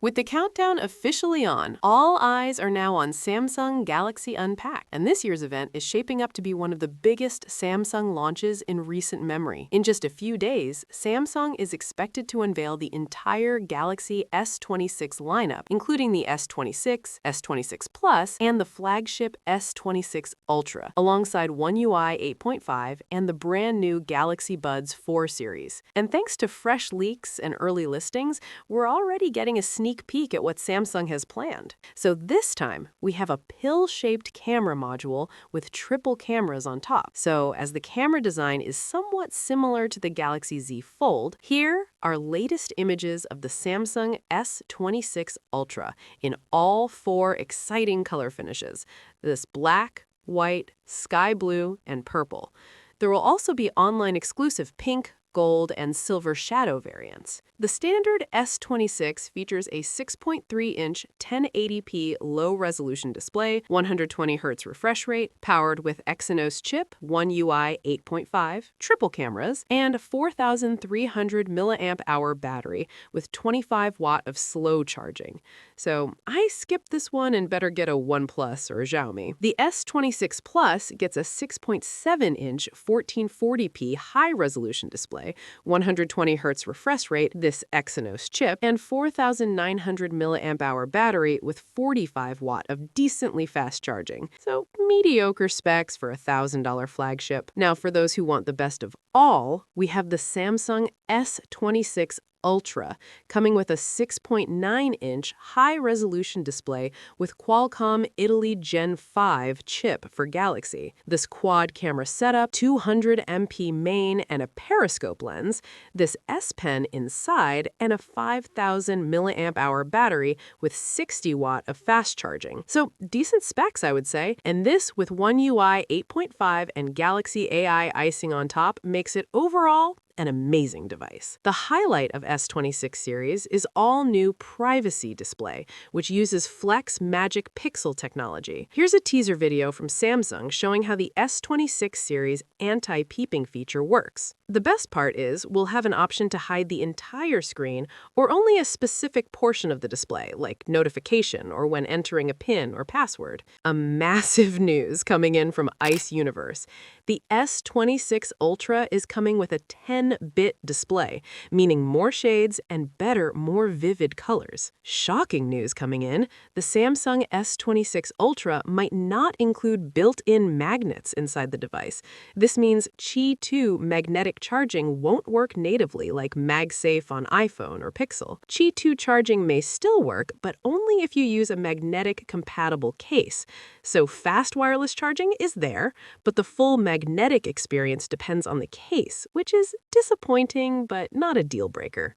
With the countdown officially on, all eyes are now on Samsung Galaxy Unpacked, and this year's event is shaping up to be one of the biggest Samsung launches in recent memory. In just a few days, Samsung is expected to unveil the entire Galaxy S26 lineup, including the S26, S26 Plus, and the flagship S26 Ultra, alongside One UI 8.5 and the brand new Galaxy Buds 4 series. And thanks to fresh leaks and early listings, we're already getting a sneak peek at what Samsung has planned. So this time, we have a pill-shaped camera module with triple cameras on top. So as the camera design is somewhat similar to the Galaxy Z Fold, here are latest images of the Samsung S26 Ultra in all four exciting color finishes: this black, white, sky blue, and purple. There will also be online exclusive pink, gold, and silver shadow variants. The standard S26 features a 6.3-inch 1080p low-resolution display, 120Hz refresh rate, powered with Exynos chip, One UI 8.5, triple cameras, and a 4,300 mAh battery with 25 watt of slow charging. So I skipped this one and better get a OnePlus or a Xiaomi. The S26 Plus gets a 6.7-inch 1440p high-resolution display, 120Hz refresh rate, this Exynos chip, and 4,900 mAh battery with 45 watt of decently fast charging. So mediocre specs for a $1,000 flagship. Now, for those who want the best of all, we have the Samsung S26 Ultra, coming with a 6.9-inch high-resolution display with Qualcomm Italy Gen 5 chip for Galaxy. This quad-camera setup, 200MP main, and a periscope lens, this S Pen inside, and a 5,000 mAh battery with 60 watt of fast charging. So decent specs, I would say. And this, with One UI 8.5 and Galaxy AI icing on top, makes it overall an amazing device. The highlight of S26 series is all-new Privacy display, which uses Flex Magic Pixel technology. Here's a teaser video from Samsung showing how the S26 series anti-peeping feature works. The best part is we'll have an option to hide the entire screen or only a specific portion of the display, like notification or when entering a PIN or password. A massive news coming in from Ice Universe. The S26 Ultra is coming with a 10-bit display, meaning more shades and better, more vivid colors. Shocking news coming in, the Samsung S26 Ultra might not include built-in magnets inside the device. This means Qi 2 magnetic charging won't work natively like MagSafe on iPhone or Pixel. Qi 2 charging may still work, but only if you use a magnetic-compatible case. So fast wireless charging is there, but the full magnetic experience depends on the case, which is disappointing but not a deal breaker.